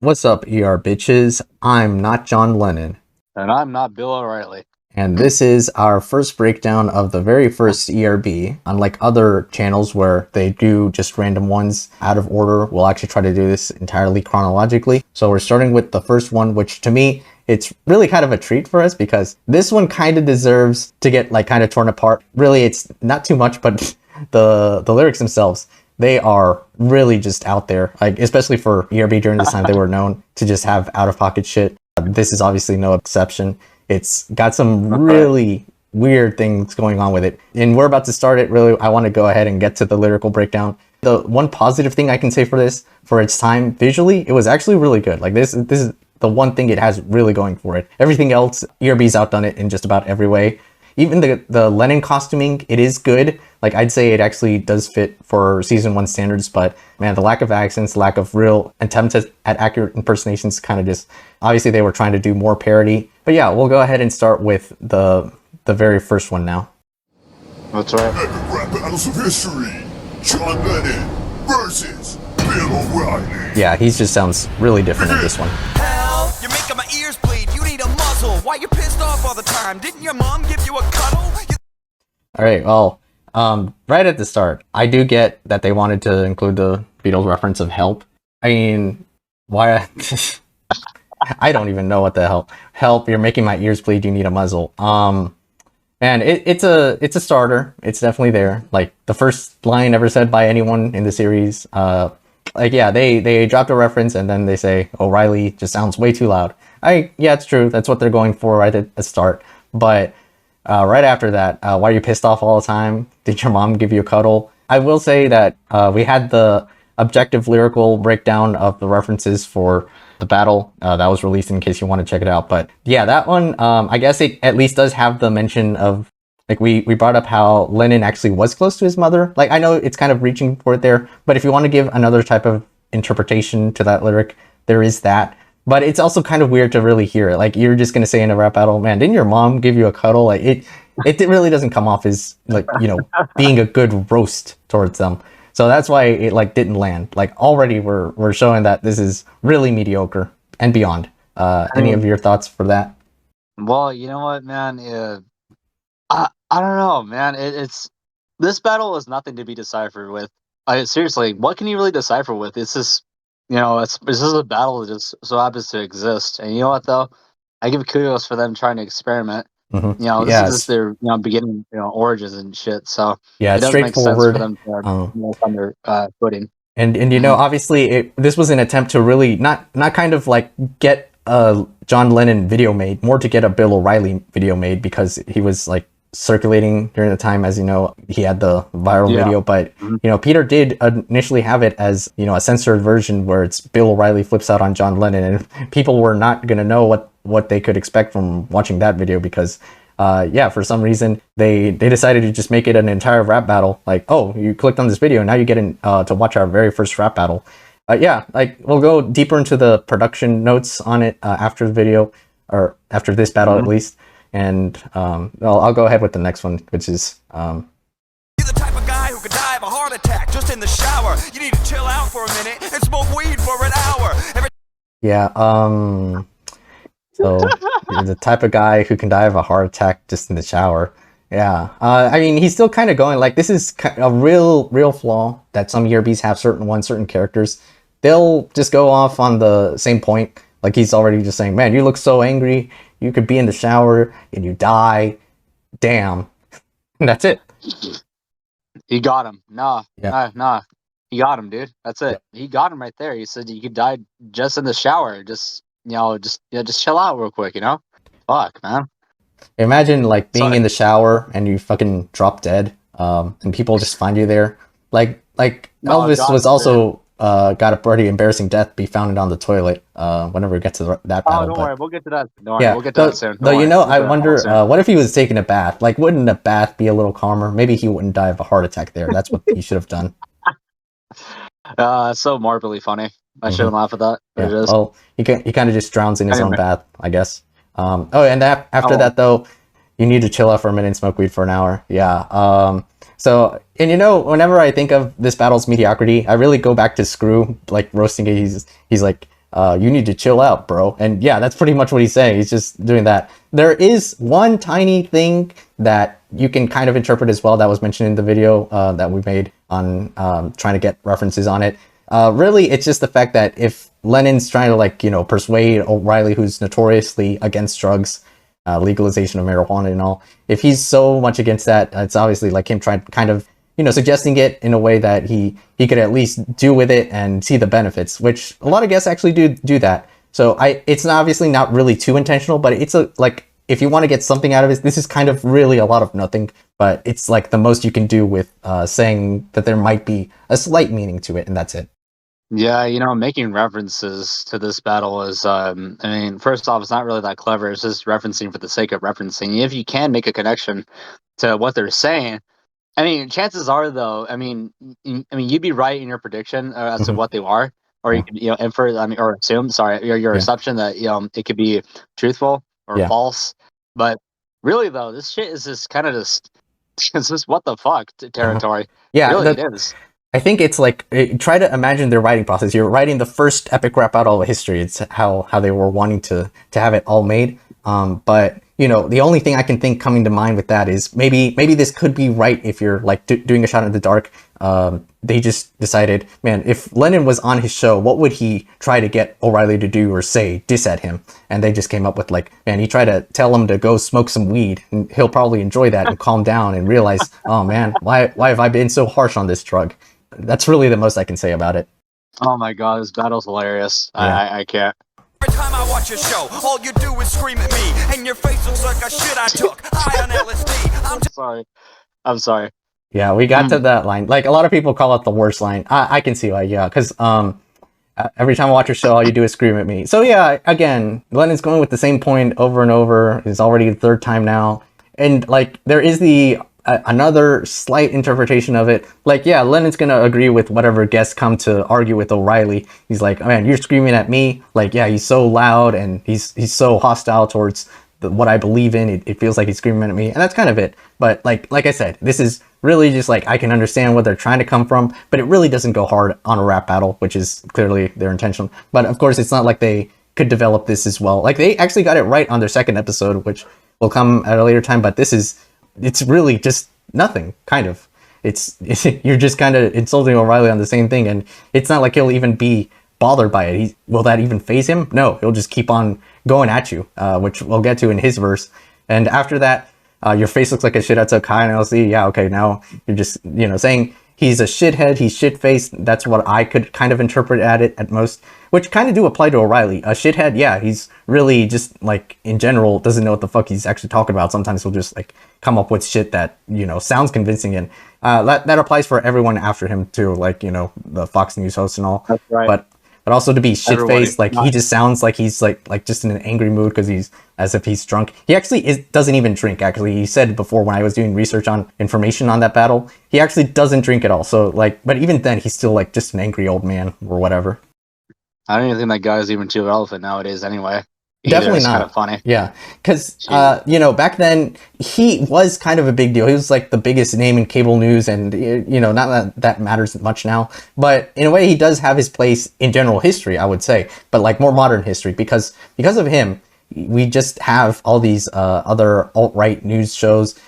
What's up, ER bitches? I'm not John Lennon, And I'm not Bill O'Reilly. and this is our first breakdown of the very first ERB. Unlike other channels where they do just random ones out of order, we'll actually try to do this entirely chronologically. So we're starting with the first one, which to me, it's really kind of a treat for us because this one kind of deserves to get like kind of torn apart. Really, it's not too much, but the lyrics themselves, they are really just out there, like especially for ERB during this time. They were known to just have out-of-pocket shit. This is obviously no exception. It's got some really weird things going on with it, and we're about to start it. Really, I want to go ahead and get to the lyrical breakdown. The one positive thing I can say for this, for its time visually, it was actually really good. Like this is the one thing it has really going for it. Everything else, ERB's outdone it in just about every way. Even the Lennon costuming, it is good. Like, I'd say it actually does fit for season 1 standards, but man, the lack of accents, lack of real attempts at accurate impersonations kind of just, obviously they were trying to do more parody. But yeah, we'll go ahead and start with the very first one now. That's right. Epic rap battles of history. John Lennon versus Bill O'Reilly. Yeah, he just sounds really different in this one. Hell, you're making my ears bleed. You need a muzzle. Why you pissed off all the time? Didn't your mom give you a cuddle? All right, well, right at the start, I do get that they wanted to include the Beatles reference of help. I mean, why? I don't even know what the hell. Help, you're making my ears bleed, you need a muzzle. Man, it's a starter. It's definitely there. Like, the first line ever said by anyone in the series, like, yeah, they dropped a reference and then they say, O'Reilly just sounds way too loud. Yeah, it's true. That's what they're going for right at the start. But right after that, why are you pissed off all the time? Did your mom give you a cuddle? I will say that we had the objective lyrical breakdown of the references for the battle that was released in case you want to check it out. But yeah, that one, I guess it at least does have the mention of, like, we brought up how Lennon actually was close to his mother. Like, I know it's kind of reaching for it there, but if you want to give another type of interpretation to that lyric, there is that. But it's also kind of weird to really hear it. Like, you're just going to say in a rap battle, man, didn't your mom give you a cuddle? Like, it really doesn't come off as, like, you know, being a good roast towards them. So that's why it, like, didn't land. Like, already we're showing that this is really mediocre and beyond. Any of your thoughts for that? Well, you know what, man? I don't know, man. It's this battle is nothing to be deciphered with. Seriously, what can you really decipher with? It's just, it's just a battle that just so happens to exist. And you know what, though? I give kudos for them trying to experiment. Mm-hmm. This is just their beginning, origins and shit. So yeah, it does make sense straightforward. for them to on their footing. And you know, obviously, this was an attempt to really not kind of like get a John Lennon video made, more to get a Bill O'Reilly video made, because he was like circulating during the time, as you know, he had the viral video. But you know, Peter did initially have it as, you know, a censored version where it's Bill O'Reilly flips out on John Lennon, and people were not gonna know what they could expect from watching that video, because yeah, for some reason they decided to just make it an entire rap battle. Like, oh, you clicked on this video, now you get in to watch our very first rap battle. Yeah, like, we'll go deeper into the production notes on it after the video, or after this battle at least. And I'll go ahead with the next one, which is You're the type of guy who could die of a heart attack just in the shower. You need to chill out for a minute and smoke weed for an hour. yeah, so you're the type of guy who can die of a heart attack just in the shower. Yeah, I mean, he's still kind of going, like, this is a real flaw that some ERBs have. Certain characters, they'll just go off on the same point. Like, he's already just saying, man, you look so angry. You could be in the shower and you die. Damn. And that's it. He got him. Nah. He got him, dude. That's it. Yeah. He got him right there. He said you could die just in the shower. Just chill out real quick, Fuck, man. Imagine, like, being in the shower and you fucking drop dead, and people just find you there. Like Elvis was also got a pretty embarrassing death, be found on the toilet. Whenever we get to that battle. Don't worry, we'll get to that. We'll get to that soon. Though, you know, I wonder, what if he was taking a bath? Like, wouldn't a bath be a little calmer? Maybe he wouldn't die of a heart attack there. That's what he should have done. It's so morbidly funny. I shouldn't laugh at that. Yeah. It is. Well, he kind of just drowns in his own bath, I guess. And after that, though, you need to chill out for a minute and smoke weed for an hour. Yeah. So, and you know, whenever I think of this battle's mediocrity, I really go back to Screw, like, roasting it. He's like, you need to chill out, bro. And yeah, that's pretty much what he's saying. He's just doing that. There is one tiny thing that you can kind of interpret as well that was mentioned in the video that we made on trying to get references on it. Really, it's just the fact that if Lennon's trying to, like, you know, persuade O'Reilly, who's notoriously against drugs, legalization of marijuana and all, if he's so much against that, it's obviously like him trying kind of, you know, suggesting it in a way that he could at least do with it and see the benefits, which a lot of guests actually do that. So it's obviously not really too intentional, but it's like, if you want to get something out of it, this is kind of really a lot of nothing, but it's like the most you can do with saying that there might be a slight meaning to it, and that's it. Yeah, you know, making references to this battle is, I mean, first off, it's not really that clever. It's just referencing for the sake of referencing. If you can make a connection to what they're saying, I mean, chances are, though, I mean, you'd be right in your prediction as to what they are, or you Yeah. could, you know, infer, I mean, or assume, sorry, your Yeah. assumption that, you know, it could be truthful or Yeah. false. But really, though, this shit is just kind of just, it's just what the fuck territory. Yeah, Really, it is. I think it's like, try to imagine their writing process. You're writing the first epic rap battle of history. It's how they were wanting to have it all made. But you know, the only thing I can think coming to mind with that is maybe this could be right if you're like doing a shot in the dark. They just decided, man, if Lennon was on his show, what would he try to get O'Reilly to do or say, diss at him? And they just came up with like, man, he tried to tell him to go smoke some weed, and he'll probably enjoy that and calm down and realize, oh man, why have I been so harsh on this drug? That's really the most I can say about it. Oh my god, this battle's hilarious. Yeah. I can't. Every time I watch your show, all you do is scream at me, and your face looks like a shit I took high on LSD. I'm sorry. Yeah, we got to that line. Like, a lot of people call it the worst line. I can see why, yeah, because every time I watch your show, all you do is scream at me. So yeah, again, Lennon's going with the same point over and over. It's already the third time now. And like, there is the another slight interpretation of it. Like, yeah, Lennon's gonna agree with whatever guests come to argue with O'Reilly. He's like, man, you're screaming at me. Like, yeah, he's so loud and he's so hostile towards what I believe in. It feels like he's screaming at me, and that's kind of it. But like I said, this is really just like, I can understand where they're trying to come from, but it really doesn't go hard on a rap battle, which is clearly their intention. But of course, it's not like they could develop this as well. Like, they actually got it right on their second episode, which will come at a later time. But it's really just nothing, kind of. It's you're just kind of insulting O'Reilly on the same thing, and it's not like he'll even be bothered by it. Will that even faze him? No, he'll just keep on going at you, which we'll get to in his verse. And after that, your face looks like a shit I took high in LSD. Yeah, okay, now you're just, you know, saying he's a shithead, he's shit-faced. That's what I could kind of interpret at it at most, which kind of do apply to O'Reilly. A shithead, yeah, he's really just, like, in general, doesn't know what the fuck he's actually talking about. Sometimes he'll just, like, come up with shit that, you know, sounds convincing, and that applies for everyone after him too, like, you know, the Fox News host and all. That's right. But also to be shit-faced, like, not. he just sounds like he's like just in an angry mood because he's, as if he's drunk. He actually doesn't even drink, actually. He said before, when I was doing research on information on that battle, he actually doesn't drink at all. So like, but even then, he's still like just an angry old man or whatever. I don't even think that guy is even too relevant nowadays anyway. Definitely It's not. kind of funny. Yeah, because you know, back then he was kind of a big deal. He was like the biggest name in cable news, and you know, not that matters much now. But in a way, he does have his place in general history, I would say. But like more modern history, because of him, we just have all these other alt-right news shows,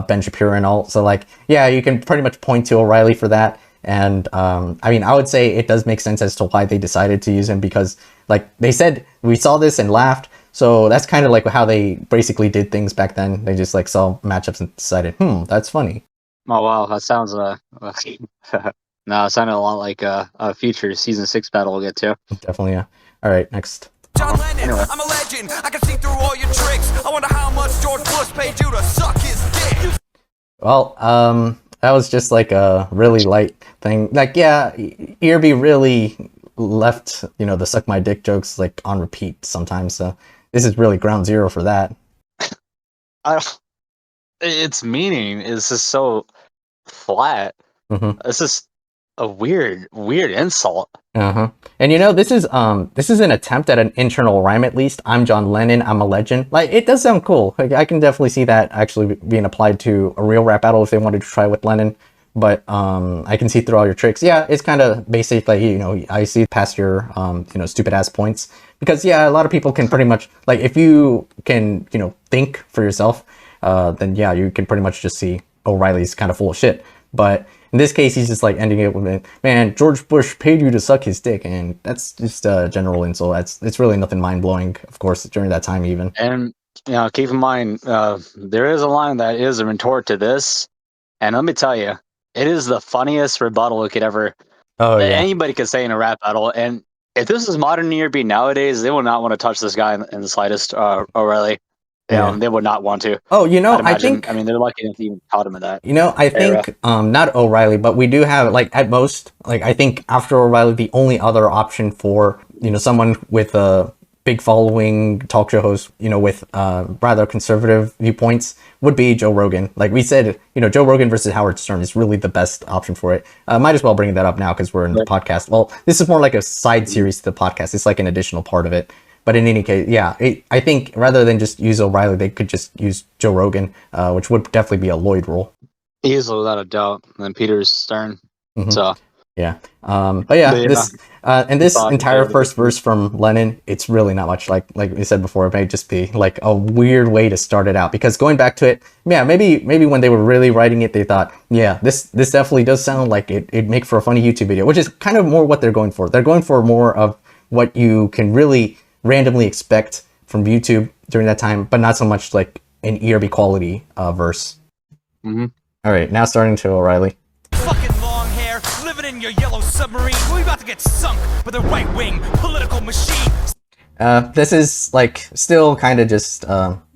Ben Shapiro and all. So like, yeah, you can pretty much point to O'Reilly for that. And I mean, I would say it does make sense as to why they decided to use him, because like they said, we saw this and laughed. So that's kind of like how they basically did things back then. They just like saw matchups and decided, that's funny. Oh wow, that sounds no, it sounded a lot like a future season 6 battle we'll get to. Definitely, yeah. All right, next. John Lennon, I'm a legend. I can see through all your tricks. I wonder how much George Bush paid you to suck his dick. Well, that was just like a really light thing. Like, yeah, ERB really left, you know, the suck my dick jokes like on repeat sometimes. So this is really ground zero for that. Its meaning is just so flat. This is a weird insult. And you know, this is an attempt at an internal rhyme, at least. I'm John Lennon, I'm a legend. Like, it does sound cool. Like, I can definitely see that actually being applied to a real rap battle if they wanted to try with Lennon. but I can see through all your tricks. Yeah, it's kind of basic, like, you know, I see past your you know, stupid ass points, because yeah, a lot of people can pretty much, like, if you can, you know, think for yourself, then yeah, you can pretty much just see O'Reilly's kind of full of shit. But in this case, he's just like ending it with, man, George Bush paid you to suck his dick, and that's just a general insult. It's really nothing mind blowing, of course, during that time even. And you know, keep in mind, there is a line that is a retort to this, and let me tell you, it is the funniest rebuttal it could ever Oh yeah, anybody could say in a rap battle. And if this is modern ERB nowadays, they will not want to touch this guy in the slightest. O'Reilly, yeah. they would not want to. Oh, you know, I'd I imagine. think, I mean, they're lucky if they even caught him in that you know, I era. think not O'Reilly, but we do have, like, at most, like, I think after O'Reilly, the only other option for, you know, someone with a big following, talk show host, you know, with rather conservative viewpoints would be Joe Rogan. Like we said, you know, Joe Rogan versus Howard Stern is really the best option for it. Might as well bring that up now because we're in the podcast. Well, this is more like a side series to the podcast. It's like an additional part of it. But in any case, yeah, I think rather than just use O'Reilly, they could just use Joe Rogan, which would definitely be a Lloyd rule. Easily, without a doubt. And then Peter's Stern. Mhm. So yeah, but yeah, this and this entire first verse from Lennon, it's really not much. Like we said before, it may just be like a weird way to start it out. Because going back to it, yeah, maybe when they were really writing it, they thought, yeah, this definitely does sound like it'd make for a funny YouTube video, which is kind of more what they're going for. They're going for more of what you can really randomly expect from YouTube during that time, but not so much like an ERB quality verse. Mm-hmm. All right, now starting to O'Reilly. Fucking long hair, living in your yellow submarine. We about to get sunk by the right wing political machine. This is like still kind of just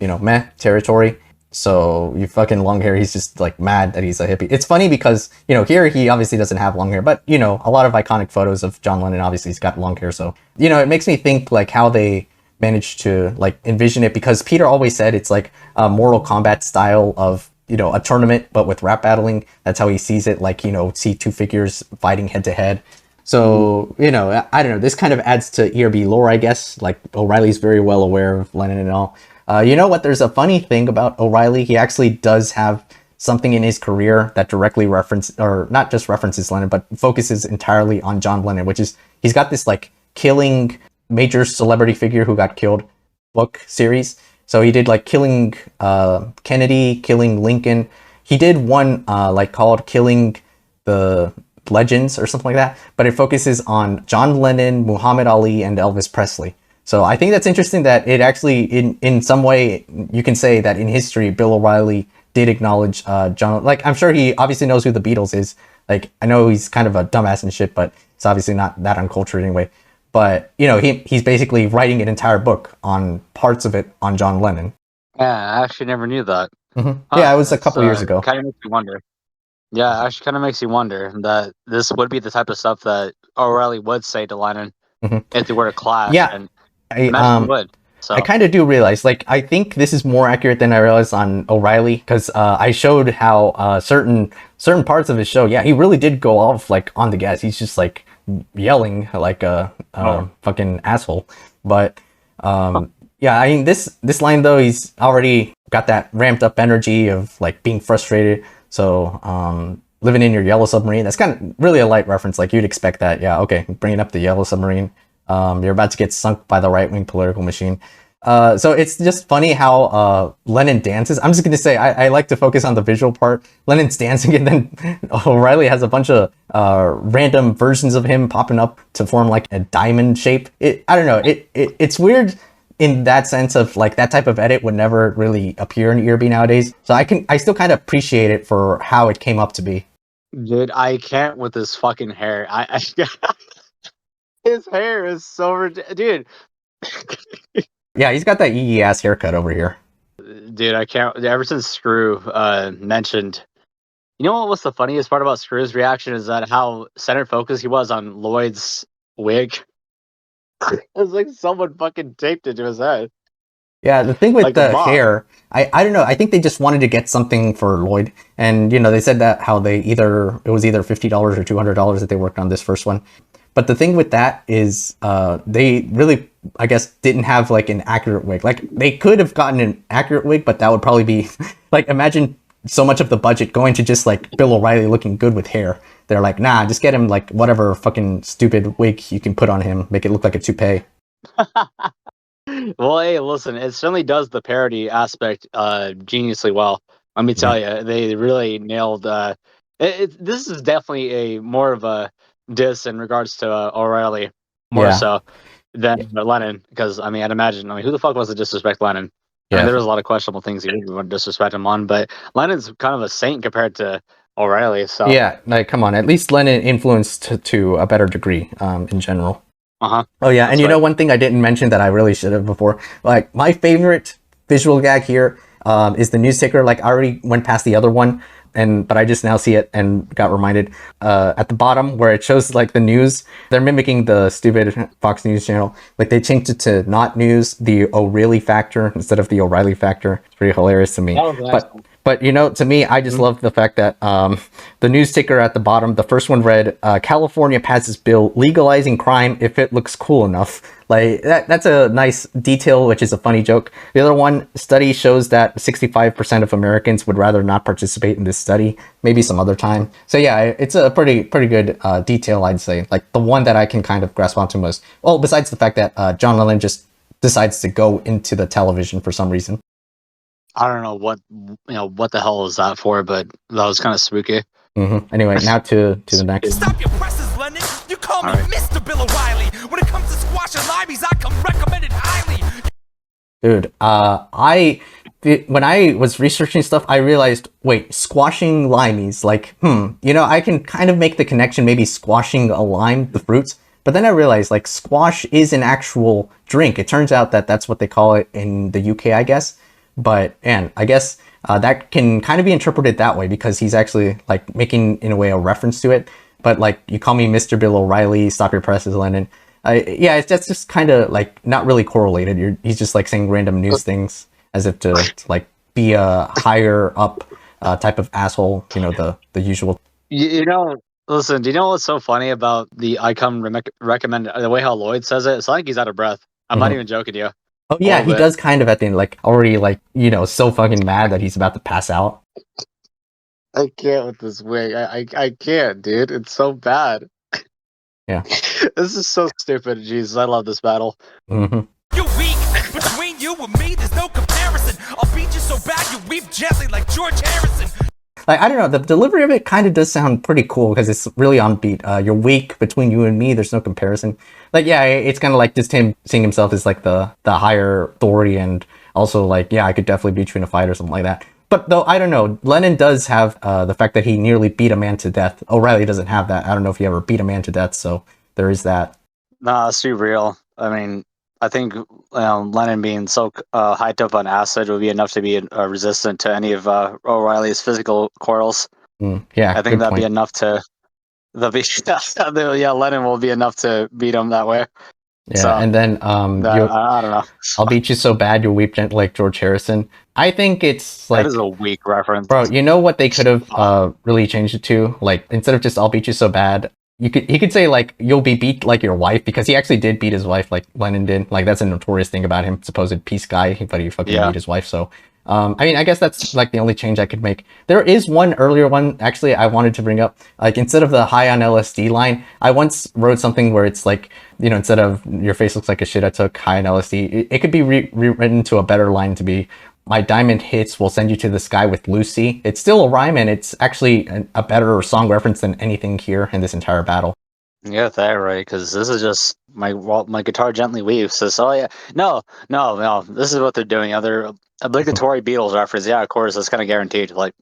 you know, meh territory. So you fucking long hair, he's just like mad that he's a hippie. It's funny because, you know, here he obviously doesn't have long hair, but you know, a lot of iconic photos of John Lennon, obviously he's got long hair. So, you know, it makes me think like how they managed to like envision it, because Peter always said it's like a Mortal Kombat style of, you know, a tournament, but with rap battling. That's how he sees it. Like, you know, see two figures fighting head to head. So, you know, I don't know. This kind of adds to ERB lore, I guess. Like O'Reilly's very well aware of Lennon and all. You know what? There's a funny thing about O'Reilly. He actually does have something in his career that directly or not just references Lennon, but focuses entirely on John Lennon, which is he's got this like killing major celebrity figure who got killed book series. So he did like killing Kennedy, killing Lincoln. He did one like called Killing the Legends or something like that, but it focuses on John Lennon, Muhammad Ali, and Elvis Presley. So I think that's interesting that it actually, in some way, you can say that in history, Bill O'Reilly did acknowledge John. Like, I'm sure he obviously knows who the Beatles is. Like, I know he's kind of a dumbass and shit, but it's obviously not that uncultured anyway. But, you know, he's basically writing an entire book on parts of it on John Lennon. Yeah, I actually never knew that. Mm-hmm. Yeah, it was a couple years ago. Kind of makes you wonder. Yeah, actually kind of makes you wonder that this would be the type of stuff that O'Reilly would say to Lennon if they were to clash. Yeah. And imagine he would. So I kind of do realize, like, I think this is more accurate than I realized on O'Reilly, because I showed how certain parts of his show, yeah, he really did go off like on the gas. He's just like yelling like a fucking asshole. But yeah, I mean this line though, he's already got that ramped up energy of like being frustrated. So living in your yellow submarine, that's kind of really a light reference. Like you'd expect that. Yeah, okay, bringing up the yellow submarine. You're about to get sunk by the right-wing political machine. So it's just funny how Lennon dances. I'm just going to say, I like to focus on the visual part. Lennon's dancing, and then O'Reilly has a bunch of random versions of him popping up to form like a diamond shape. I don't know. It's weird in that sense of like that type of edit would never really appear in ERB nowadays. So I still kind of appreciate it for how it came up to be. dude, I can't with this fucking hair. I his hair is so ridiculous, dude. Yeah, he's got that EE ass haircut over here. Dude, I can't. Ever since Screw mentioned, you know what was the funniest part about Screw's reaction is that how center focused he was on Lloyd's wig. It was like someone fucking taped it to his head. Yeah, the thing with Like a the mob. hair, I don't know. I think they just wanted to get something for Lloyd, and you know they said that how it was either $50 or $200 that they worked on this first one. But the thing with that is, they really, I guess, didn't have like an accurate wig. Like they could have gotten an accurate wig, but that would probably be like, imagine so much of the budget going to just like Bill O'Reilly looking good with hair. They're like, nah, just get him like whatever fucking stupid wig you can put on him, make it look like a toupee. Well, hey, listen, it certainly does the parody aspect geniusly well. Let me tell you, they really nailed. This is definitely a more of a diss in regards to O'Reilly, more so than Lennon. Because I mean, I'd imagine. I mean, who the fuck wants to disrespect Lennon? I mean, there was a lot of questionable things you would want to disrespect him on, but Lennon's kind of a saint compared to O'Reilly. So yeah, like come on, at least Lennon influenced to a better degree in general. Oh yeah, and you know one thing I didn't mention that I really should have before. Like my favorite visual gag here is the news ticker. Like I already went past the other one, but I just now see it and got reminded at the bottom where it shows like the news. They're mimicking the stupid Fox News channel. Like they changed it to not news, the O'Reilly factor instead of the O'Reilly factor. It's pretty hilarious to me. But you know, to me, I just love the fact that the news ticker at the bottom, the first one read, California passes bill legalizing crime if it looks cool enough. Like that's a nice detail, which is a funny joke. The other one, study shows that 65% of Americans would rather not participate in this study, maybe some other time. So yeah, it's a pretty good detail, I'd say. Like the one that I can kind of grasp onto most. Well, besides the fact that John Lennon just decides to go into the television for some reason. I don't know what the hell is that for, but that was kind of spooky. Anyway, now to the next. Stop your presses, Lennon. You call me Mr. Bill O'Reilly. When it comes to squashing limeys, I come recommended highly. Dude, when I was researching stuff, I realized, wait, squashing limeys, like, you know, I can kind of make the connection, maybe squashing a lime, the fruits. But then I realized, like, squash is an actual drink. It turns out that that's what they call it in the UK, I guess. But, and I guess that can kind of be interpreted that way because he's actually like making, in a way, a reference to it. But like, you call me Mr. Bill O'Reilly, stop your presses, Lennon. Yeah, that's just kind of like not really correlated. He's just like saying random news things as if to like be a higher up type of asshole, you know, the usual. You know, listen, do you know what's so funny about the I come recommend, the way how Lloyd says it? It's like he's out of breath. I'm not even joking to you. Oh yeah, he does kind of at the end, like already like, you know, so fucking mad that he's about to pass out. I can't with this wig. I can't, dude. It's so bad. Yeah. This is so stupid. Jesus, I love this battle. Mm-hmm. You weak. Between you and me, there's no comparison. I'll beat you so bad you weep gently like George Harrison. Like, I don't know, the delivery of it kind of does sound pretty cool because it's really on beat. You're weak, between you and me, there's no comparison. Like, yeah, it's kind of like just him seeing himself as like the higher authority and also like, yeah, I could definitely beat you in a fight or something like that. But though, I don't know, Lennon does have the fact that he nearly beat a man to death. O'Reilly doesn't have that. I don't know if he ever beat a man to death, so there is that. Nah, that's too real. I mean, I think Lennon being so hyped up on acid would be enough to be resistant to any of O'Reilly's physical quarrels. Yeah, I think that'd be enough to. Yeah, Lennon will be enough to beat him that way. Yeah, so, and then I don't know. I'll beat you so bad you'll weep gently like George Harrison. I think it's like that is a weak reference, bro. You know what they could have really changed it to? Like instead of just "I'll beat you so bad," he could say like "You'll be beat like your wife," because he actually did beat his wife like Lennon did. Like that's a notorious thing about him, supposed peace guy, but he fucking beat his wife. So I mean, I guess that's like the only change I could make. There is one earlier one actually I wanted to bring up. Like instead of the high on LSD line, I once wrote something where it's like, you know, instead of your face looks like a shit I took high on LSD, it could be rewritten to a better line to be, my diamond hits will send you to the sky with Lucy. It's still a rhyme and it's actually a better song reference than anything here in this entire battle. Yeah, that right, because this is just my guitar gently weaves. So, oh yeah, no, this is what they're doing. Other obligatory Beatles reference. Yeah, of course, that's kind of guaranteed. Like,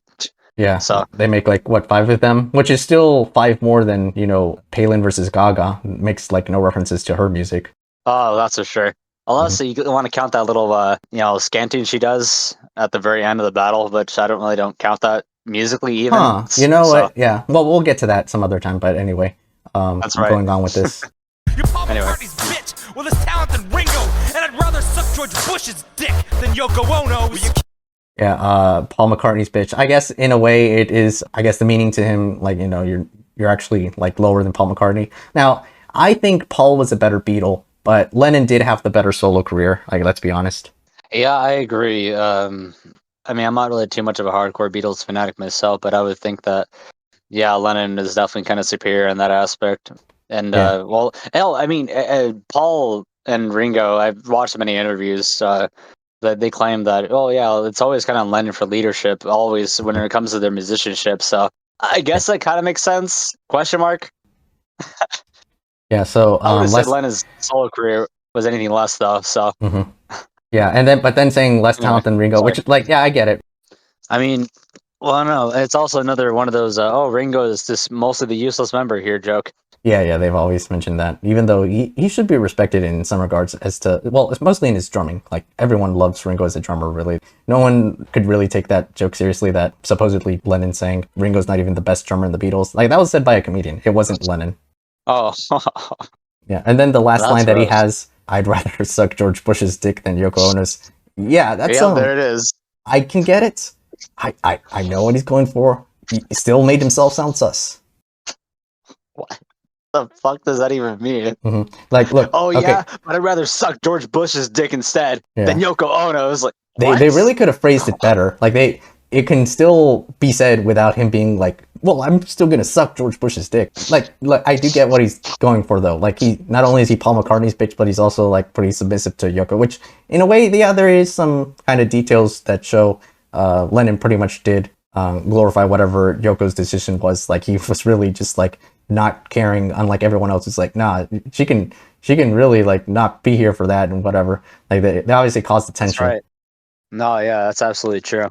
yeah, so they make like what, 5 of them, which is still 5 more than, you know, Palin versus Gaga. It makes like no references to her music. Oh, that's for sure. Unless you want to count that little, you know, scanting she does at the very end of the battle, which I don't count that musically even. Huh? You know what? Yeah. Well, we'll get to that some other time. But anyway. That's right. Going on with this. You're Paul McCartney's bitch with his talent than Ringo, and I'd rather suck George Bush's dick than Yoko Ono's. Yeah, Paul McCartney's bitch. I guess in a way it is. I guess the meaning to him, like, you know, you're actually like lower than Paul McCartney. Now, I think Paul was a better Beatle, but Lennon did have the better solo career. Like, let's be honest. Yeah, I agree. I mean, I'm not really too much of a hardcore Beatles fanatic myself, but I would think that, yeah, Lennon is definitely kind of superior in that aspect. And, Yeah. well, hell, I mean, Paul and Ringo, I've watched many interviews that they claim that, oh, yeah, it's always kind of Lennon for leadership, always when it comes to their musicianship. So I guess that kind of makes sense. Question mark. Yeah. So I would have said less. Lennon's solo career was anything less, though. So, Mhm. Yeah, and then saying less anyway, talent than Ringo, sorry. which like yeah, I get it. I mean, well, I don't know. It's also another one of those, oh, Ringo is just mostly the useless member here joke. Yeah, they've always mentioned that. Even though he should be respected in some regards as to, well, it's mostly in his drumming. Like, everyone loves Ringo as a drummer, really. No one could really take that joke seriously that supposedly Lennon saying Ringo's not even the best drummer in the Beatles. Like, that was said by a comedian. It wasn't Lennon. Oh, Yeah, and then the last That's line that he gross. has, I'd rather suck George Bush's dick than Yoko Ono's. Yeah, that's yeah, there it is. I can get it. I know what he's going for. He still made himself sound sus. What the fuck does that even mean? Like, look, Oh okay, yeah, but I'd rather suck George Bush's dick instead than yeah. Yoko Ono's. Like, They what? really could have phrased it better. Like it can still be said without him being like, well, I'm still gonna suck George Bush's dick. Like I do get what he's going for though. Like he not only is he Paul McCartney's bitch, but he's also like pretty submissive to Yoko. Which in a way, yeah, there is some kind of details that show Lennon pretty much did glorify whatever Yoko's decision was. Like he was really just like not caring, unlike everyone else. It's like, nah, she can really like not be here for that and whatever. Like they obviously caused attention. That's right. No, yeah, that's absolutely true.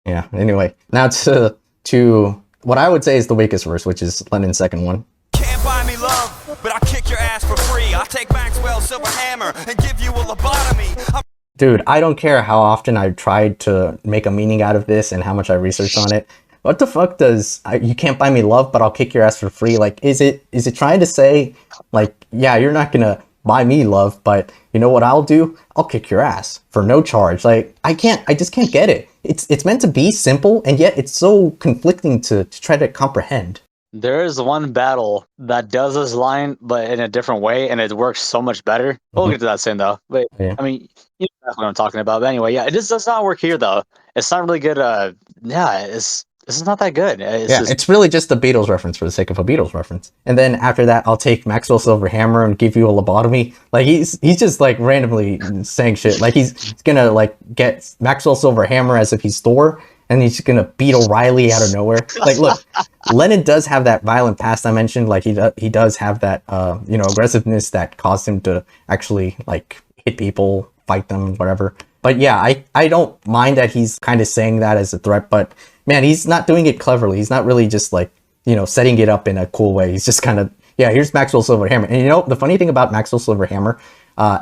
Yeah. Anyway, now to what I would say is the weakest verse, which is Lennon's second one. Can't buy me love, but I'll kick your ass for free. I'll take Maxwell's silver hammer and give you a lobotomy. Dude, I don't care how often I've tried to make a meaning out of this and how much I researched on it. What the fuck does you can't buy me love, but I'll kick your ass for free? Like, is it trying to say, like, yeah, you're not gonna buy me love, but you know what I'll do? I'll kick your ass for no charge. Like, I just can't get it. It's meant to be simple, and yet it's so conflicting to try to comprehend. There is one battle that does this line, but in a different way, and it works so much better. We'll get to that soon, though. But Yeah. I mean, you know what I'm talking about. But anyway, yeah, it just does not work here, though. It's not really good. Yeah, this is not that good. It's really just a Beatles reference for the sake of a Beatles reference. And then after that, I'll take Maxwell Silver Hammer and give you a lobotomy. Like he's just like randomly saying shit. Like he's gonna like get Maxwell Silver Hammer as if he's Thor, and he's gonna beat O'Reilly out of nowhere. Like, look, Lennon does have that violent past I mentioned. Like he does have that aggressiveness that caused him to actually like hit people, fight them, whatever. But yeah, I don't mind that he's kind of saying that as a threat, but man, he's not doing it cleverly. He's not really just like, setting it up in a cool way. He's just kind of, yeah, here's Maxwell Silver Hammer. And the funny thing about Maxwell Silver Hammer,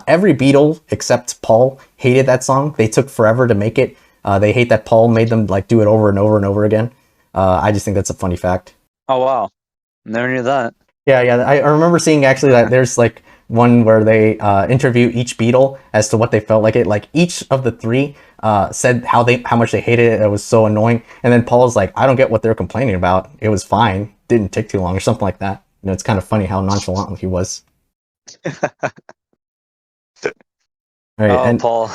every Beatle except Paul hated that song. They took forever to make it. They hate that Paul made them like do it over and over and over again. I just think that's a funny fact. Oh, wow. Never knew that. Yeah. I remember seeing actually that there's like one where they interview each Beatle as to what they felt like it. Like each of the three said how much they hated it. It was so annoying. And then Paul's like, I don't get what they're complaining about. It was fine. Didn't take too long or something like that. It's kind of funny how nonchalant he was. All right, and Paul.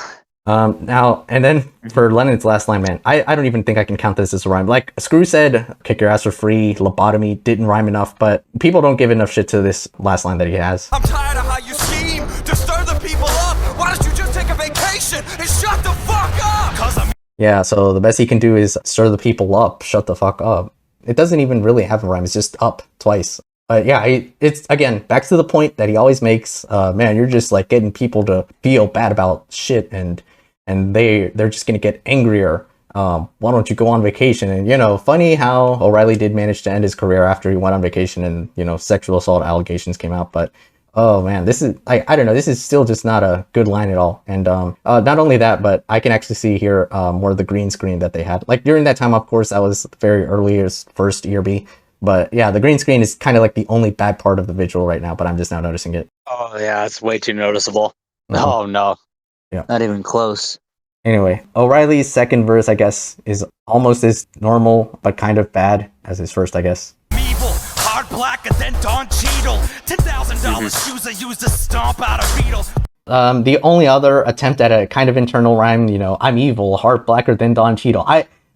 Now, and then for Lennon's last line, man, I don't even think I can count this as a rhyme. Like, Screw said, kick your ass for free, lobotomy, didn't rhyme enough, but people don't give enough shit to this last line that he has. I'm tired of how you scheme to stir the people up. Why don't you just take a vacation and shut the fuck up? Cause I'm Yeah, so the best he can do is stir the people up, shut the fuck up. It doesn't even really have a rhyme, it's just up twice. Yeah, it's again back to the point that he always makes. Man, you're just like getting people to feel bad about shit, and they're just gonna get angrier. Why don't you go on vacation? And funny how O'Reilly did manage to end his career after he went on vacation, and sexual assault allegations came out. But oh man, this is I don't know. This is still just not a good line at all. And not only that, but I can actually see here more of the green screen that they had. Like during that time, of course, that was very earliest first ERB. But yeah, the green screen is kind of like the only bad part of the visual right now, but I'm just now noticing it. Oh, yeah, it's way too noticeable. Mhm. Oh, no. Yeah. Not even close. Anyway, O'Reilly's second verse, I guess, is almost as normal, but kind of bad as his first, I guess. evil, hard blacker than Don Cheadle. $10,000 shoes I used to stomp out a beetle. The only other attempt at a kind of internal rhyme, you know, I'm evil, heart blacker than Don Cheadle.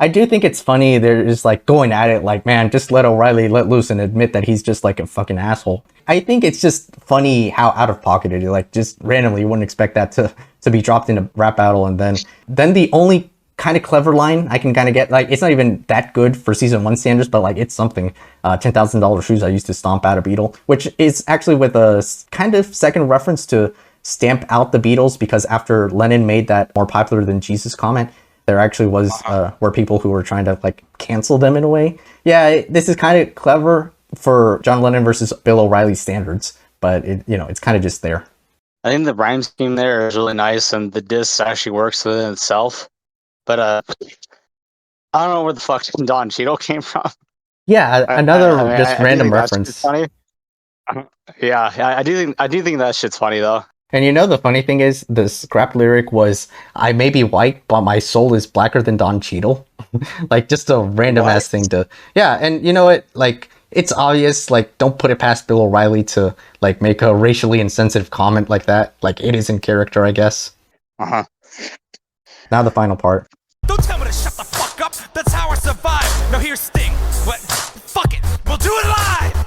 I do think it's funny. They're just like going at it like, man, just let O'Reilly let loose and admit that he's just like a fucking asshole. I think it's just funny how out of pocket it is. Like just randomly, you wouldn't expect that to be dropped in a rap battle. And then the only kind of clever line I can kind of get, like, it's not even that good for season 1 standards, but like it's something. $10,000 shoes I used to stomp out a Beatle, which is actually with a kind of second reference to stamp out the Beatles, because after Lennon made that more popular than Jesus comment, there actually were people who were trying to like cancel them in a way. Yeah, this is kind of clever for John Lennon versus Bill O'Reilly standards, but it's kind of just there. I think the rhyme scheme there is really nice, and the diss actually works within itself. But I don't know where the fuck Don Cheadle came from. Yeah, another random reference. Funny. Yeah, I do think that shit's funny though. And you know the funny thing is, the scrap lyric was, "I may be white, but my soul is blacker than Don Cheadle." Like just a random ass thing to. Yeah, and you know what? Like it's obvious. Like don't put it past Bill O'Reilly to like make a racially insensitive comment like that. Like it is in character, I guess. Now the final part. Don't tell me to shut the fuck up. That's how I survive. Now here's Sting. What? Fuck it. We'll do it live.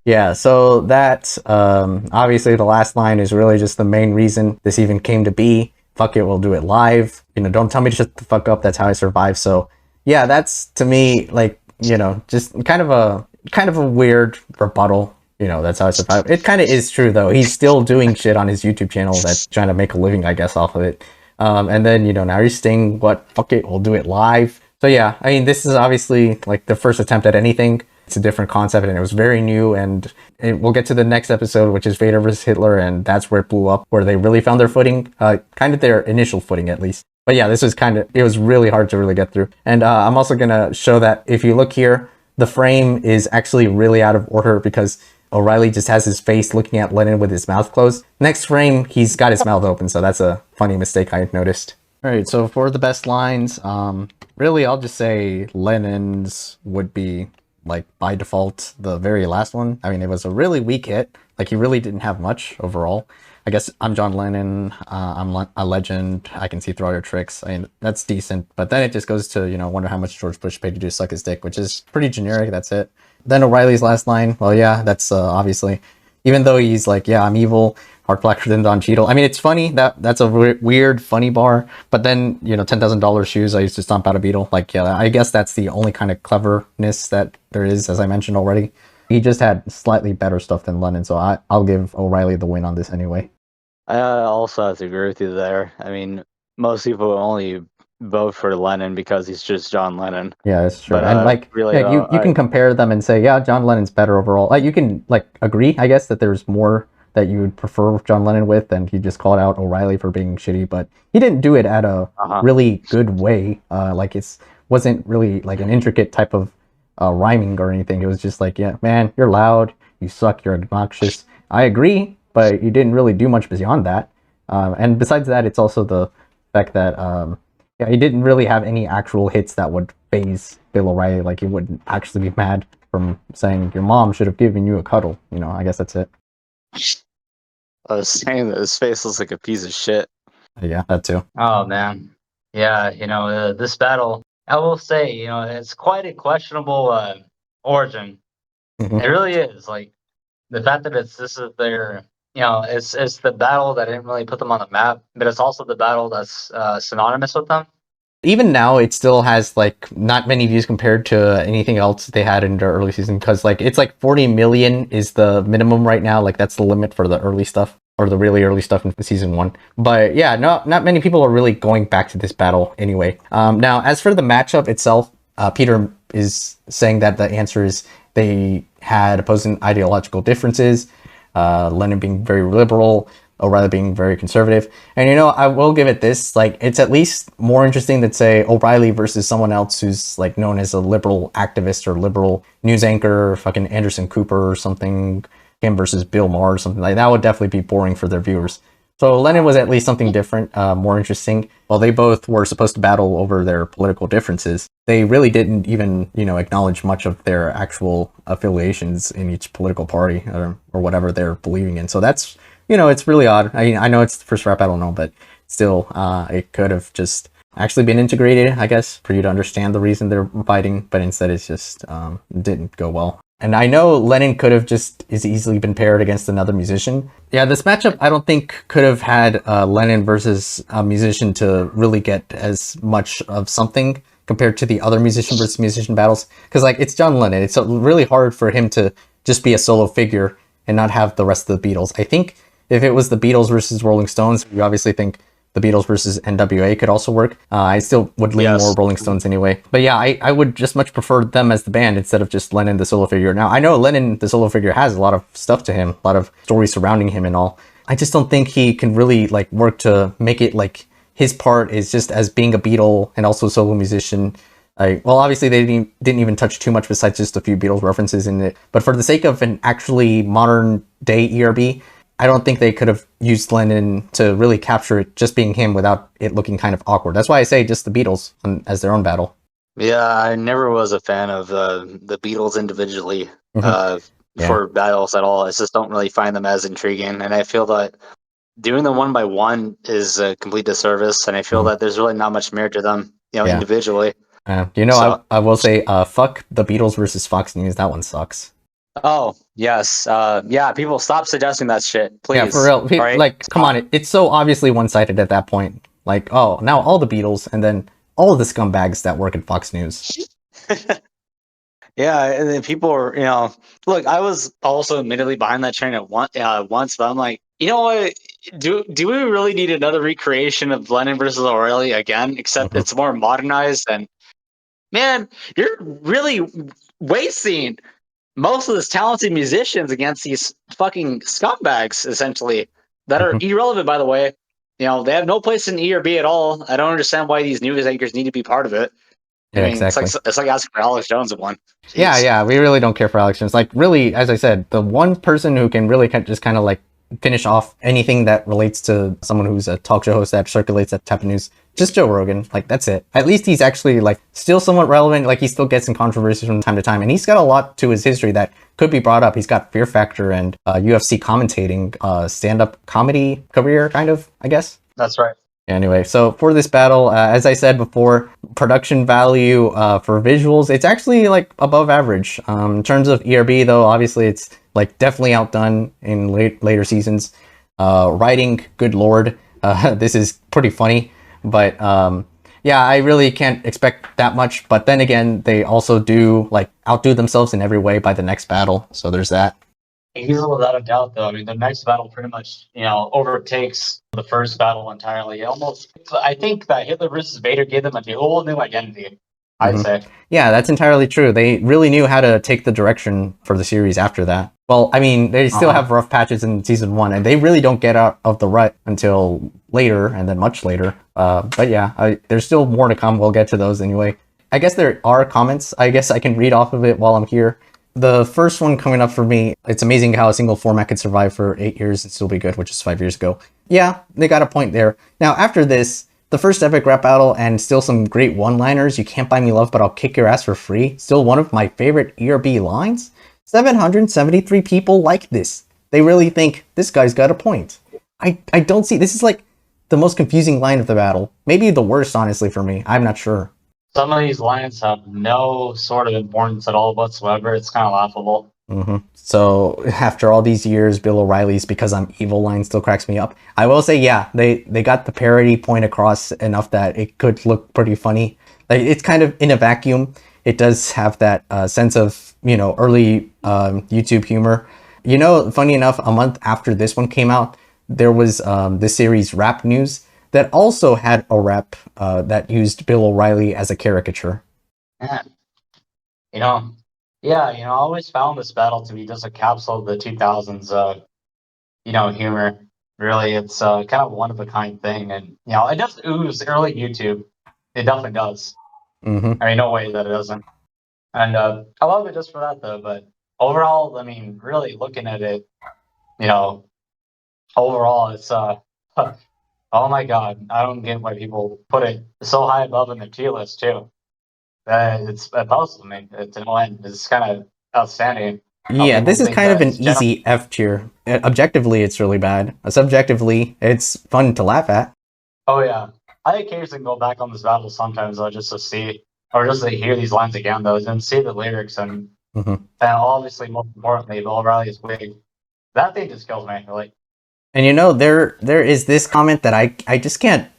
Yeah, so that, obviously the last line is really just the main reason this even came to be. Fuck it, we'll do it live. You know, don't tell me to shut the fuck up, that's how I survive. So, yeah, that's, to me, like, you know, just kind of a weird rebuttal. You know, that's how I survive. It kind of is true, though. He's still doing shit on his YouTube channel that's trying to make a living, I guess, off of it. And then, you know, now he's saying, what, fuck it, we'll do it live. So, yeah, I mean, this is obviously, like, the first attempt at anything. It's a different concept, and it was very new, and we'll get to the next episode, which is Vader vs. Hitler, and that's where it blew up, where they really found their footing, kind of their initial footing, at least. But yeah, this was it was really hard to really get through. And I'm also going to show that if you look here, the frame is actually really out of order, because O'Reilly just has his face looking at Lennon with his mouth closed. Next frame, he's got his mouth open, so that's a funny mistake I noticed. All right, so for the best lines, really, I'll just say Lennon's would be, like, by default, the very last one. I mean, it was a really weak hit. Like, he really didn't have much overall. I guess I'm John Lennon, I'm a legend, I can see through all your tricks. I mean, that's decent. But then it just goes to, you know, wonder how much George Bush paid you to suck his dick, which is pretty generic, that's it. Then O'Reilly's last line, well, yeah, that's obviously, even though he's like, yeah, I'm evil, heart blacker than Don Cheadle. I mean, it's funny, that's a weird, funny bar. But then, you know, $10,000 shoes, I used to stomp out a Beatle. Like, yeah, I guess that's the only kind of cleverness that there is, as I mentioned already. He just had slightly better stuff than Lennon, so I'll give O'Reilly the win on this anyway. I also have to agree with you there. I mean, most people only vote for Lennon because he's just John Lennon. Yeah, that's true. But, and like, really, yeah, you can compare them and say, yeah, John Lennon's better overall. Like, you can like agree, I guess, that there's more that you would prefer John Lennon with, and he just called out O'Reilly for being shitty, but he didn't do it at a really good way. Like, it wasn't really like an intricate type of rhyming or anything. It was just like, yeah, man, you're loud, you suck, you're obnoxious. I agree, but you didn't really do much beyond that. And besides that, it's also the fact that yeah, he didn't really have any actual hits that would faze Bill O'Reilly. Like, he wouldn't actually be mad from saying your mom should have given you a cuddle. You know, I guess that's it. I was saying that his face looks like a piece of shit. Yeah, that too. Oh man, yeah. You know, this battle, I will say, you know, it's quite a questionable origin. Mhm. It really is. Like the fact that this is their, you know, it's the battle that didn't really put them on the map, but it's also the battle that's synonymous with them. Even now, it still has like not many views compared to anything else they had in their early season, because like it's like 40 million is the minimum right now. Like that's the limit for the early stuff, or the really early stuff in season 1. But yeah, not many people are really going back to this battle anyway. Now, as for the matchup itself, Peter is saying that the answer is they had opposing ideological differences. Lennon being very liberal, O'Reilly being very conservative. And you know, I will give it this, like, it's at least more interesting than, say, O'Reilly versus someone else who's like known as a liberal activist or liberal news anchor, fucking Anderson Cooper or something, him versus Bill Maher or something. Like that would definitely be boring for their viewers. So Lennon was at least something different, more interesting. While they both were supposed to battle over their political differences, they really didn't even, you know, acknowledge much of their actual affiliations in each political party or whatever they're believing in. So that's you know, it's really odd. I mean, I know it's the first rap battle, no, but still, it could have just actually been integrated, I guess, for you to understand the reason they're fighting, but instead it's just didn't go well. And I know Lennon could have just as easily been paired against another musician. Yeah, this matchup I don't think could have had Lennon versus a musician to really get as much of something compared to the other musician versus musician battles. Because like it's John Lennon, it's really hard for him to just be a solo figure and not have the rest of the Beatles. I think if it was the Beatles versus Rolling Stones, we obviously think the Beatles versus NWA could also work. I still would lean more Rolling Stones anyway. But yeah, I would just much prefer them as the band instead of just Lennon the solo figure. Now, I know Lennon the solo figure has a lot of stuff to him, a lot of stories surrounding him and all. I just don't think he can really like work to make it like his part is just as being a Beatle and also a solo musician. Well, obviously they didn't even touch too much besides just a few Beatles references in it. But for the sake of an actually modern day ERB, I don't think they could have used Lennon to really capture it just being him without it looking kind of awkward. That's why I say just the Beatles as their own battle. Yeah, I never was a fan of the Beatles individually for battles at all. I just don't really find them as intriguing, and I feel that doing them one by one is a complete disservice, and I feel that there's really not much merit to them, individually. I will say, fuck the Beatles versus Fox News. That one sucks. Oh, yes. Yeah, people stop suggesting that shit, please. Yeah, for real. Right? Like, come on. It's so obviously one-sided at that point. Like, oh, now all the Beatles and then all of the scumbags that work at Fox News. Yeah, and then people are, look, I was also admittedly behind that train at once, but I'm like, you know what? Do we really need another recreation of Lennon versus O'Reilly again? Except it's more modernized, and man, you're really wasting most of these talented musicians against these fucking scumbags, essentially, that are irrelevant, by the way. They have no place in ERB at all. I don't understand why these news anchors need to be part of it. Yeah, I mean, exactly. it's like asking for Alex Jones at one. Jeez. Yeah, we really don't care for Alex Jones. Like, really, as I said, the one person who can really just kind of like finish off anything that relates to someone who's a talk show host that circulates that type of news, just Joe Rogan. Like, that's it. At least he's actually like still somewhat relevant. Like, he still gets in controversies from time to time, and he's got a lot to his history that could be brought up. He's got Fear Factor and UFC commentating, stand-up comedy career, kind of, I guess. That's right. Anyway, so for this battle, as I said before, production value for visuals, it's actually like above average. In terms of ERB, though, obviously it's like definitely outdone in later seasons. Writing, good lord, this is pretty funny, but yeah, I really can't expect that much. But then again, they also do like outdo themselves in every way by the next battle, so there's that. Easily, without a doubt, though. I mean, the next battle pretty much, overtakes the first battle entirely. I think that Hitler versus Vader gave them a whole new identity, I'd say. Yeah, that's entirely true. They really knew how to take the direction for the series after that. Well, I mean, they still have rough patches in season 1, and they really don't get out of the rut until later, and then much later. But yeah, there's still more to come. We'll get to those anyway. I guess there are comments. I guess I can read off of it while I'm here. The first one coming up for me, it's amazing how a single format could survive for 8 years and still be good, which is 5 years ago. Yeah, they got a point there. Now, after this, the first epic rap battle and still some great one-liners. You can't buy me love, but I'll kick your ass for free. Still one of my favorite ERB lines. 773 people like this. They really think this guy's got a point. I don't see, this is like the most confusing line of the battle. Maybe the worst, honestly, for me. I'm not sure. Some of these lines have no sort of importance at all whatsoever. It's kind of laughable. So after all these years, Bill O'Reilly's "because I'm evil" line still cracks me up. I will say, yeah, they got the parody point across enough that it could look pretty funny. Like, it's kind of in a vacuum. It does have that sense of, early YouTube humor. Funny enough, a month after this one came out, there was this series Rap News that also had a rap that used Bill O'Reilly as a caricature. Yeah. I always found this battle to be just a capsule of the 2000s, humor. Really, it's kind of a one-of-a-kind thing. And, it does ooze early YouTube. It definitely does. I mean, no way that it doesn't. And I love it just for that, though. But overall, I mean, really looking at it, overall, it's oh my god, I don't get why people put it so high above in the tier list too. It puzzles me to no end. It's kind of outstanding. Yeah, people this is think kind of that an it's generally. easy F tier. Objectively, it's really bad. Subjectively, it's fun to laugh at. Oh yeah, I occasionally go back on this battle sometimes though, just to see or just to hear these lines again though, and see the lyrics Hmm. and obviously most importantly, Bill O'Reilly's wig. That thing just kills me. Like, And there is this comment that I just can't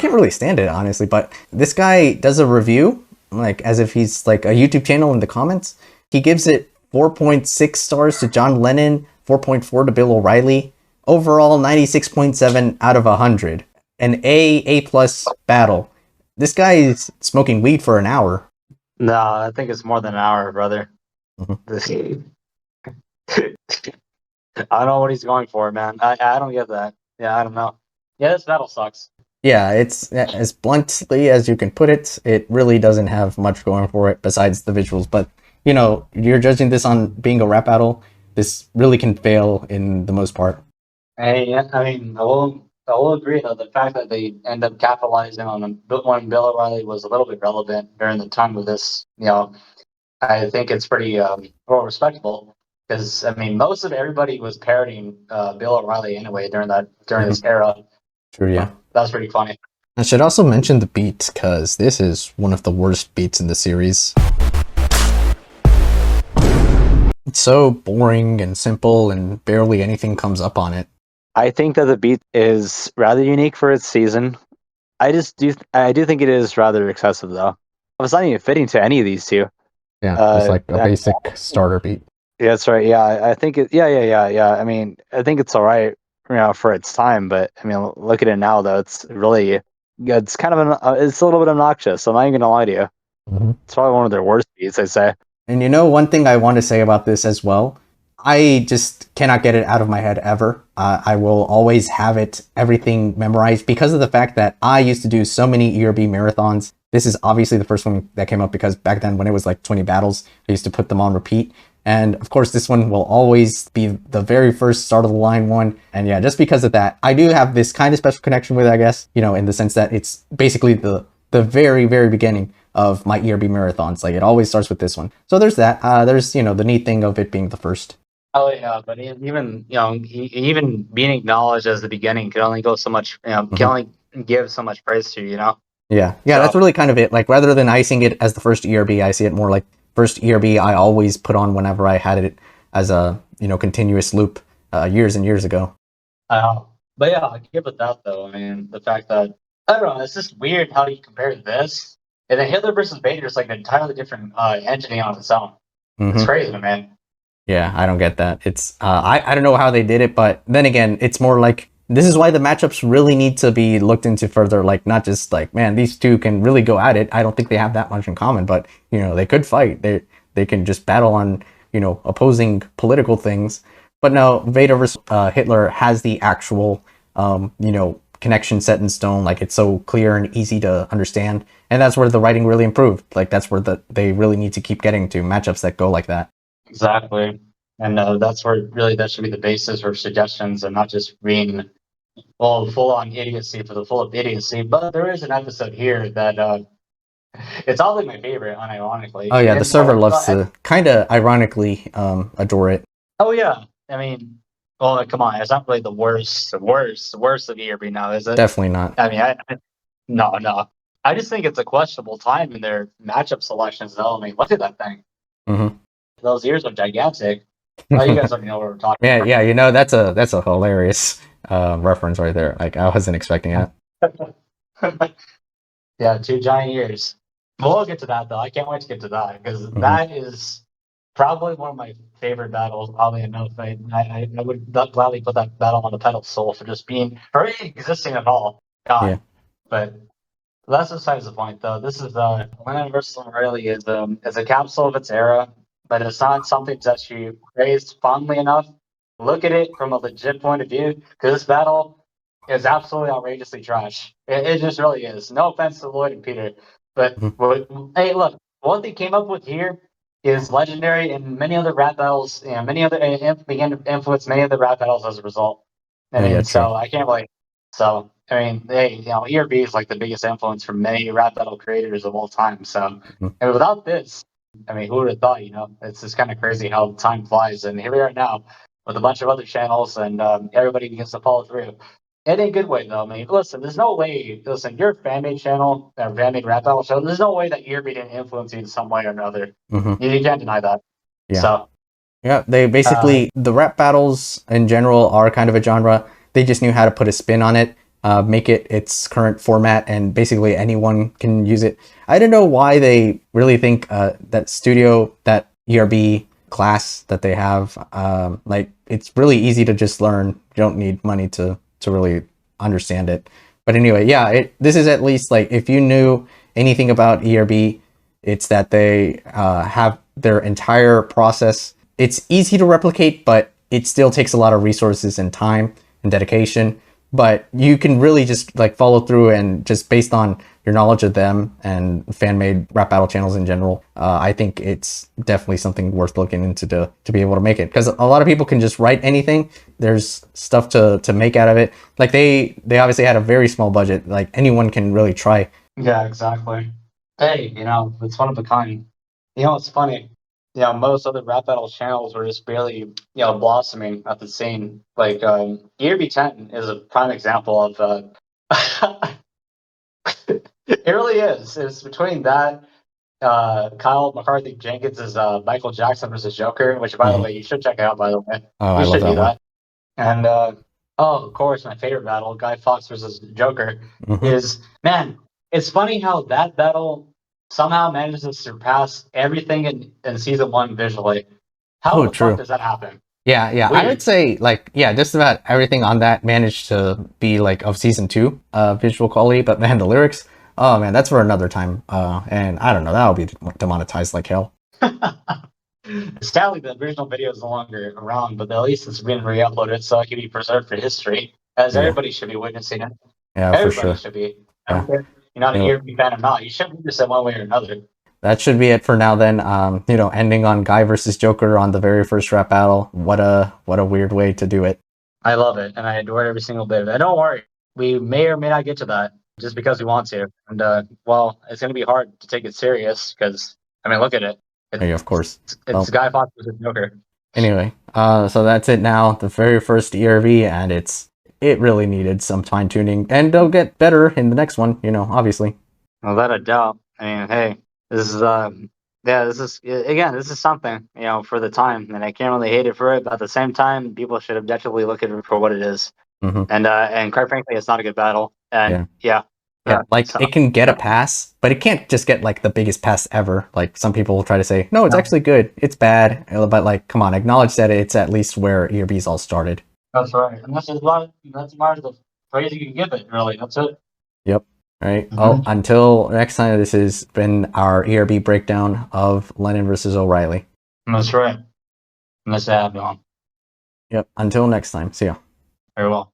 really stand it honestly. But this guy does a review like as if he's like a YouTube channel in the comments. He gives it 4.6 stars to John Lennon, 4.4 to Bill O'Reilly. Overall, 96.7 out of 100. An A plus battle. This guy is smoking weed for an hour. no, I think it's more than an hour, brother. Mhm. This, I don't know what he's going for, man. I don't get that. Yeah, I don't know. Yeah, this battle sucks. Yeah, it's as bluntly as you can put it. It really doesn't have much going for it besides the visuals. But you know, you're judging this on being a rap battle. This really can fail in the most part. Hey, yeah, I mean, I will agree though. The fact that they end up capitalizing on when Bill O'Reilly was a little bit relevant during the time of this, I think it's pretty well respectable because I mean most of everybody was parodying Bill O'Reilly anyway during Mhm. this era. True, yeah. So that's pretty funny. I should also mention the beat because this is one of the worst beats in the series. It's so boring and simple, and barely anything comes up on it. I think that the beat is rather unique for its season. I do think it is rather excessive though. It's not even fitting to any of these two. Yeah, just like a And basic starter beat. yeah, that's right. Yeah, I think it. Yeah. I mean, I think it's all right, for its time. But I mean, look at it now though. It's really, yeah, it's kind of it's a little bit obnoxious. I'm not even gonna lie to you. Mhm. It's probably one of their worst beats, I'd say. And you know, one thing I want to say about this as well, I just cannot get it out of my head ever. I will always have it, everything memorized because of the fact that I used to do so many ERB marathons. This is obviously the first one that came up because back then when it was like 20 battles, I used to put them on repeat. And of course, this one will always be the very first start of the line one. And yeah, just because of that, I do have this kind of special connection with it, I guess, in the sense that it's basically the very, very beginning of my ERB marathons. Like it always starts with this one. So there's that. There's, the neat thing of it being the first. Oh yeah, but even even being acknowledged as the beginning can only go so much. Can Mhm. only give so much praise to. Yeah. Yeah, that's So really kind of it. Like rather than icing it as the first ERB, I see it more like first ERB I always put on whenever I had it as a, continuous loop years and years ago. but yeah, I give it that though. I mean, the fact that I don't know, it's just weird how you compare this and then Hitler versus Vader is like an entirely different entity on its own. It's Hmm. crazy, man. Yeah, I don't get that. It's I don't know how they did it, but then again, it's more like this is why the matchups really need to be looked into further. Like not just like, man, these two can really go at it. I don't think they have that much in common, but they could fight. They can just battle on opposing political things. But no, Vader versus Hitler has the actual connection set in stone. Like it's so clear and easy to understand, and that's where the writing really improved. Like that's where they really need to keep getting to matchups that go like that. Exactly. And that's where really that should be the basis for suggestions and not just being full on idiocy for the full of idiocy. But there is an episode here that it's probably my favorite, Oh unironically. yeah, the And server loves to kind of ironically adore it. oh yeah, I mean, well, come on, it's not really the worst of ERB now, is it? Definitely not. I mean, no. I just think it's a questionable time in their matchup selections, though. I mean, look at that thing. Hmm. Those ears are gigantic. Oh, you guys already know what we're talking Yeah, yeah, that's a hilarious reference right there. Like I wasn't expecting that. about. Yeah, two giant ears. But we'll get to that though. I can't wait to get to that because Hmm. that is probably one of my favorite battles. Oddly enough, I would gladly put that battle on the pedestal for just being for it existing at all. Yeah. God, but that's besides the point though. This is Lennon versus O'Reilly is a capsule of its era, but it's not something that she praised fondly enough. Look at it from a legit point of view because this battle is absolutely outrageously trash. It just really is. No offense to Lloyd and Peter, but Mhm. hey, look, what they came up with here is legendary, and many other rap battles, many other began to influence many other rap battles as a result. I Oh yeah, mean, true. so I can't really. So I mean, they ERB is like the biggest influence for many rap battle creators of all time. So Mhm. and without this, I mean, who would have thought? It's just kind of crazy how time flies, and here we are now with a bunch of other channels, and everybody begins to follow through. In a good way, though. I mean, listen, there's no way. Listen, your fan made channel, or fan made rap battle show. There's no way that ERB didn't influence you in some way or another. Mm-hmm. You can't deny that. Yeah. So yeah, they basically the rap battles in general are kind of a genre. They just knew how to put a spin on it, make it its current format, and basically anyone can use it. I don't know why they really think that ERB class that they have, like it's really easy to just learn. You don't need money to really understand it. But anyway, yeah, this is at least like if you knew anything about ERB, it's that they have their entire process. It's easy to replicate, but it still takes a lot of resources and time and dedication. But you can really just like follow through, and just based on your knowledge of them and fan-made rap battle channels in general, I think it's definitely something worth looking into to be able to make it. Because a lot of people can just write anything. There's stuff to make out of it. Like they obviously had a very small budget. Like anyone can really try. yeah, exactly. Hey, it's one of a kind. It's funny. Most other rap battle channels were just barely, blossoming at the scene. Like, ERB 10 is a prime example of, it really is. It's between that, Kyle McCarthy Jenkins's Michael Jackson versus Joker, which, by the way, you should check out, by the way. Oh, You I love should that do one. that. And, of course, my favorite battle, Guy Fawkes versus Joker, is, man, it's funny how that battle somehow manages to surpass everything in season 1 visually. How Oh, the fuck true. does that happen? Yeah, yeah. I would Weird. say like yeah, just about everything on that managed to be like of season 2 visual quality, but man, the lyrics, oh man, that's for another time. And I don't know, that'll be demonetized like hell. Sadly, the original video is no longer around, but at least it's been re-uploaded so it can be preserved for history, as Yeah, everybody should be witnessing it. yeah, for Everybody sure. should be. I Yeah. don't care if you're not an Anyway, ERB fan or not. You should witness it one way or another. that should be it for now then. Ending on Guy versus Joker on the very first rap battle. What a weird way to do it. I love it, and I adore every single bit of it. And don't worry, we may or may not get to that just because we want to. And well, it's going to be hard to take it serious because I mean, look at it. Yeah, of course. It's Well, Guy Fawkes versus Joker. anyway, so that's it now. The very first ERV, and it really needed some fine tuning, and they'll get better in the next one. Obviously. Without a doubt. I mean, hey, this is yeah, this is again, this is something for the time, and I can't really hate it for it. But at the same time, people should objectively look at it for what it is. Hmm. And quite frankly, it's not a good battle. Yeah. And yeah, Yeah, like so it can get a pass, but it can't just get like the biggest pass ever. Like some people will try to say, no, it's no, actually good. It's bad, but like, come on, acknowledge that it's at least where ERBs all started. that's right. And that's about the phrase you can give it. Really, that's it. Yep. All right. Well, Mhm. until next time, this has been our ERB breakdown of Lennon versus O'Reilly. That's right. And that's that, Don. Yep. Until next time. See ya. Very well.